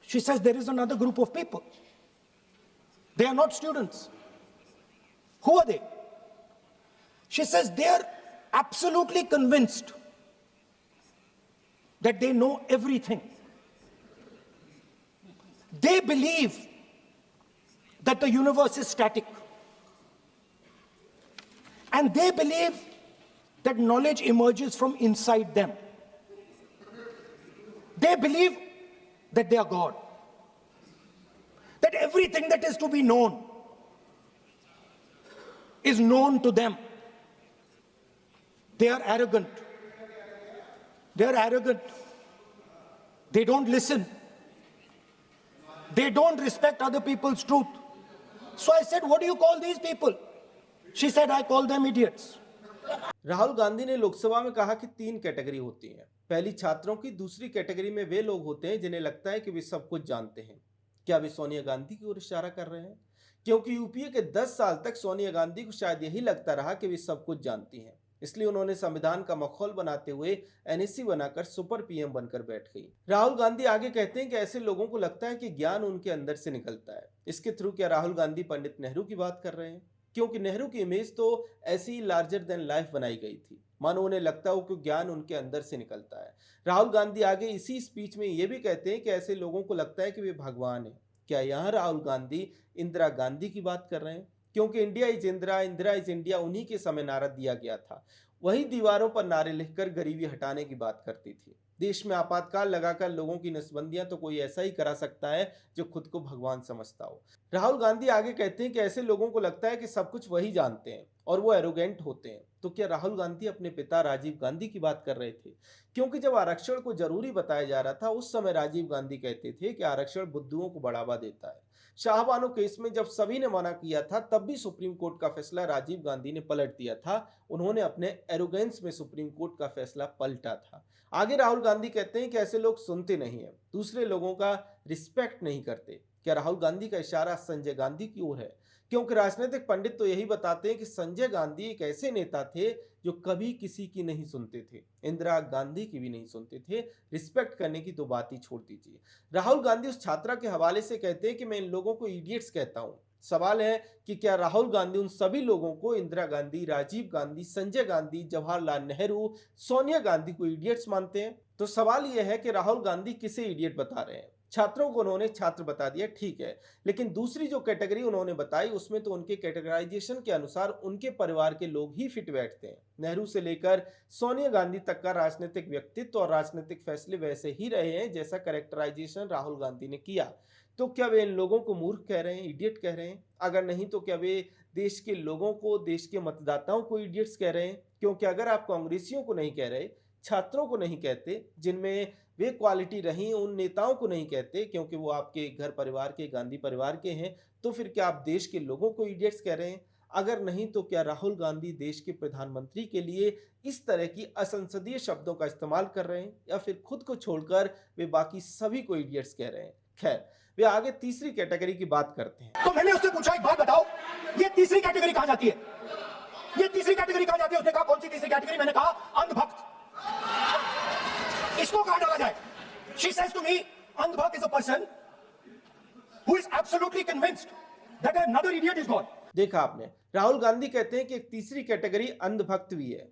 She says there is another group of people. They are not students. Who are they? She says they are absolutely convinced that they know everything. They believe that the universe is static. And they believe that knowledge emerges from inside them. They believe that they are God. That everything that is to be known is known to them. They are arrogant. They are arrogant. They don't listen. They don't respect other people's truth. So I said, what do you call these people? She said, I call them idiots. Rahul Gandhi ने लोकसभा में कहा कि 3 category होती हैं। पहली छात्रों की, दूसरी कैटेगरी में वे लोग होते हैं जिन्हें लगता है कि वे सब कुछ जानते हैं। क्या वे सोनिया गांधी की ओर इशारा कर रहे हैं? क्योंकि यूपीए के 10 साल तक सोनिया गांधी को शायद यही लगता रहा कि वे सब कुछ जानती हैं, इसलिए उन्होंने संविधान का मखौल बनाते हुए एनएससी बनाकर सुपर पीएम बनकर बैठ गई। राहुल गांधी आगे कहते हैं कि ऐसे लोगों को लगता है कि ज्ञान उनके अंदर से निकलता है। इसके थ्रू क्या राहुल गांधी पंडित नेहरू की बात कर रहे हैं? क्योंकि नेहरू की इमेज तो ऐसी ही लार्जर देन लाइफ बनाई गई थी, मानो उन्हें लगता हो कि ज्ञान उनके अंदर से निकलता है। राहुल गांधी आगे इसी स्पीच में ये भी कहते हैं कि ऐसे लोगों को लगता है कि वे भगवान हैं। क्या यहाँ राहुल गांधी इंदिरा गांधी की बात कर रहे हैं? क्योंकि India is Indira, Indira is India उन्हीं के समय नारा दिया गया था। वही दीवारों पर नारे लिखकर गरीबी हटाने की बात करती थी। देश में आपातकाल लगाकर लोगों की नसबंदियां तो कोई ऐसा ही करा सकता है जो खुद को भगवान समझता हो। राहुल गांधी आगे कहते हैं कि ऐसे लोगों को लगता है कि सब कुछ वही जानते हैं और वो एरोगेंट होते हैं। तो क्या राहुल गांधी अपने पिता राजीव गांधी की बात कर रहे थे? क्योंकि जब आरक्षण को जरूरी बताया जा रहा था, उस समय राजीव गांधी कहते थे कि आरक्षण बुद्धुओं को बढ़ावा देता है। शाहबानो केस में जब सभी ने मना किया था, तब भी सुप्रीम कोर्ट का फैसला राजीव गांधी ने पलट दिया था। उन्होंने अपने एरोगेंस में सुप्रीम कोर्ट का फैसला पलटा था। आगे राहुल गांधी कहते हैं कि ऐसे लोग सुनते नहीं है, दूसरे लोगों का रिस्पेक्ट नहीं करते। क्या राहुल गांधी का इशारा संजय गांधी की ओर है? क्योंकि राजनीतिक पंडित तो यही बताते हैं कि संजय गांधी एक ऐसे नेता थे जो कभी किसी की नहीं सुनते थे, इंदिरा गांधी की भी नहीं सुनते थे। रिस्पेक्ट करने की तो बात ही छोड़ दीजिए। राहुल गांधी उस छात्रा के हवाले से कहते हैं कि मैं इन लोगों को इडियट्स कहता हूं। सवाल है कि क्या राहुल गांधी उन सभी लोगों को, इंदिरा गांधी, राजीव गांधी, संजय गांधी, जवाहरलाल नेहरू, सोनिया गांधी को इडियट्स मानते हैं? तो सवाल यह है कि राहुल गांधी किसे इडियट बता रहे हैं? छात्रों को उन्होंने छात्र बता दिया, ठीक है, लेकिन दूसरी जो कैटेगरी उन्होंने बताई उसमें तो उनके कैटेगराइजेशन के अनुसार उनके परिवार के लोग ही फिट बैठते हैं। नेहरू से लेकर सोनिया गांधी तक का राजनीतिक व्यक्तित्व और राजनीतिक फैसले वैसे ही रहे हैं जैसा कैरेक्टराइजेशन राहुल गांधी ने किया। तो क्या वे इन लोगों को मूर्ख कह रहे हैं, इडियट कह रहे हैं? अगर नहीं तो क्या वे देश के लोगों को, देश के मतदाताओं को इडियट्स कह रहे हैं? क्योंकि अगर आप कांग्रेसियों को नहीं कह रहे, छात्रों को नहीं कहते, जिनमें वे क्वालिटी रही, उन नेताओं को नहीं कहते क्योंकि वो आपके घर परिवार के, गांधी परिवार के हैं, तो फिर क्या आप देश के लोगों को इडियट्स कह रहे हैं? अगर नहीं तो क्या राहुल गांधी देश के प्रधानमंत्री के लिए इस तरह की असंसदीय शब्दों का इस्तेमाल कर रहे हैं, या फिर खुद को छोड़कर वे बाकी सभी को इडियट्स कह रहे हैं? खैर, वे आगे तीसरी कैटेगरी की बात करते हैं। तो मैंने उससे पूछा, एक बात बताओ, ये तीसरी कैटेगरी कहां जाती है? ये तीसरी कैटेगरी कहां जाती है? उसने कहा कौन सी तीसरी कैटेगरी? मैंने कहा अंधभक्त। इसको कहां डाला जाए? She says to me, अंधभक्त is a person who is absolutely convinced that another idiot is God. देखा आपने, राहुल गांधी कहते हैं कि एक तीसरी कैटेगरी अंधभक्त भी है।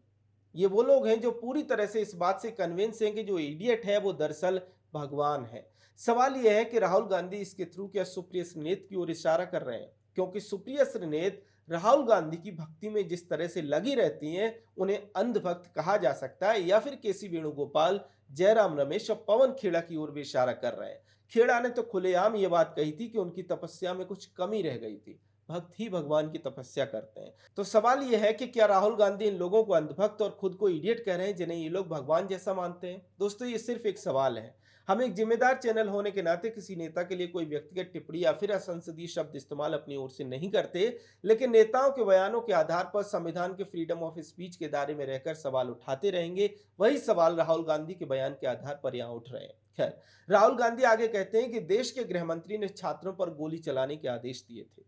ये वो लोग हैं जो पूरी तरह से इस बात से कन्विंस हैं कि जो इडियट है वो दरअसल भगवान है। सवाल यह है कि राहुल गांधी इसके थ्रू क्या सुप्रिया श्रीनेत की ओर इशारा कर रहे हैं? क्योंकि सुप्रिया श्रीनेत राहुल गांधी की भक्ति में जिस तरह से लगी रहती हैं, उन्हें अंधभक्त कहा जा सकता है, या फिर केसी वेणुगोपाल, जयराम रमेश और पवन खेड़ा की ओर भी इशारा कर रहे हैं। खेड़ा ने तो खुलेआम ये बात कही थी कि उनकी तपस्या में कुछ कमी रह गई थी। भक्त ही भगवान की तपस्या करते हैं। तो सवाल यह है कि क्या राहुल गांधी इन लोगों को अंधभक्त और खुद को इडियट कह रहे हैं जिन्हें ये लोग भगवान जैसा मानते हैं? दोस्तों, ये सिर्फ एक सवाल है। हम एक जिम्मेदार चैनल होने के नाते किसी नेता के लिए कोई व्यक्तिगत टिप्पणी या फिर असंसदीय शब्द इस्तेमाल अपनी ओर से नहीं करते, लेकिन नेताओं के बयानों के आधार पर संविधान के फ्रीडम ऑफ स्पीच के दायरे में रहकर सवाल उठाते रहेंगे। वही सवाल राहुल गांधी के बयान के आधार पर यहाँ उठ रहे हैं। खैर, राहुल गांधी आगे कहते हैं कि देश के गृह मंत्री ने छात्रों पर गोली चलाने के आदेश दिए थे।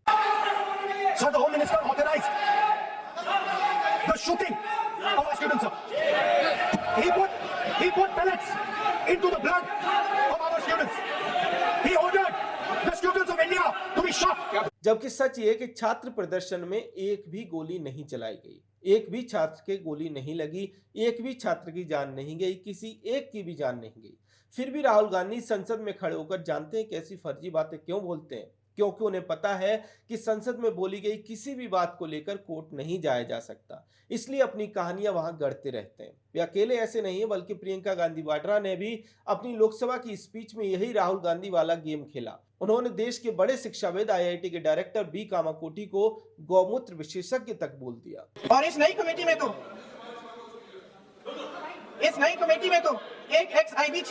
So the Home Minister authorized the shooting of our students. He put pellets into the blood of our students. He be shot. जबकि सच ये कि छात्र प्रदर्शन में एक भी गोली नहीं चलाई गई, एक भी छात्र के गोली नहीं लगी, एक भी छात्र की जान नहीं गई, किसी एक की भी जान नहीं गई। फिर भी राहुल गांधी संसद में खड़े होकर जानते हैं कि ऐसी फर्जी बातें क्यों बोलते हैं, क्योंकि उन्हें पता है कि संसद में बोली गई किसी भी बात को लेकर कोर्ट नहीं जाया जा सकता, इसलिए अपनी कहानियां वहां गढ़ते रहते हैं। वे अकेले ऐसे नहीं है, बल्कि प्रियंका गांधी वाड्रा ने भी अपनी लोकसभा की स्पीच में यही राहुल गांधी वाला गेम खेला। उन्होंने देश के बड़े शिक्षाविद आईआईटी के डायरेक्टर बी कामाकोटी को गौमूत्र विशेषज्ञ तक बोल दिया। और इस नई कमेटी में तो एक एक्स आईबी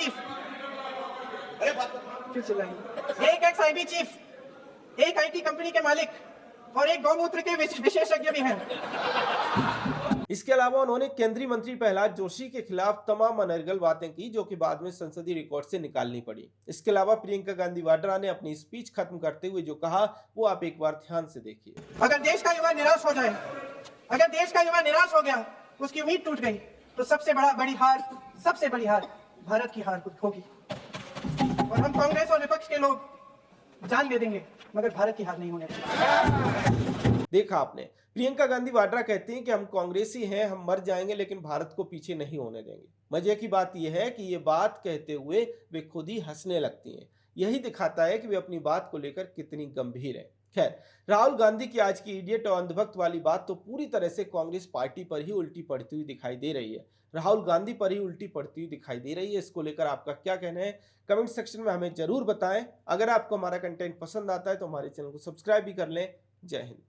चीफ, एक आईटी कंपनी के मालिक और एक गौमूत्र के विशेषज्ञ भी हैं। इसके अलावा उन्होंने केंद्रीय मंत्री प्रहलाद जोशी के खिलाफ तमाम अनर्गल बातें की, जो कि बाद में संसदीय रिकॉर्ड से निकालनी पड़ी। इसके अलावा प्रियंका गांधी वाड्रा ने अपनी स्पीच खत्म करते हुए जो कहा, वो आप एक बार ध्यान से देखिए। अगर देश का युवा निराश हो जाए, अगर देश का युवा निराश हो गया, उसकी उम्मीद टूट गई, तो सबसे बड़ी हार भारत की हार होगी। और हम कांग्रेस और विपक्ष के लोग जान दे देंगे, मगर भारत की हार नहीं होने देंगे। देखा आपने, प्रियंका गांधी वाड्रा कहती हैं कि हम कांग्रेसी हैं, हम मर जाएंगे लेकिन भारत को पीछे नहीं होने देंगे। मजे की बात यह है कि ये बात कहते हुए वे खुद ही हंसने लगती हैं। यही दिखाता है कि वे अपनी बात को लेकर कितनी गंभीर हैं। खैर, राहुल गांधी की आज की इडियट और अंधभक्त वाली बात तो पूरी तरह से कांग्रेस पार्टी पर ही उल्टी पड़ती हुई दिखाई दे रही है, राहुल गांधी पर ही उल्टी पड़ती हुई दिखाई दे रही है। इसको लेकर आपका क्या कहना है, कमेंट सेक्शन में हमें जरूर बताएं। अगर आपको हमारा कंटेंट पसंद आता है तो हमारे चैनल को सब्सक्राइब भी कर लें। जय हिंद।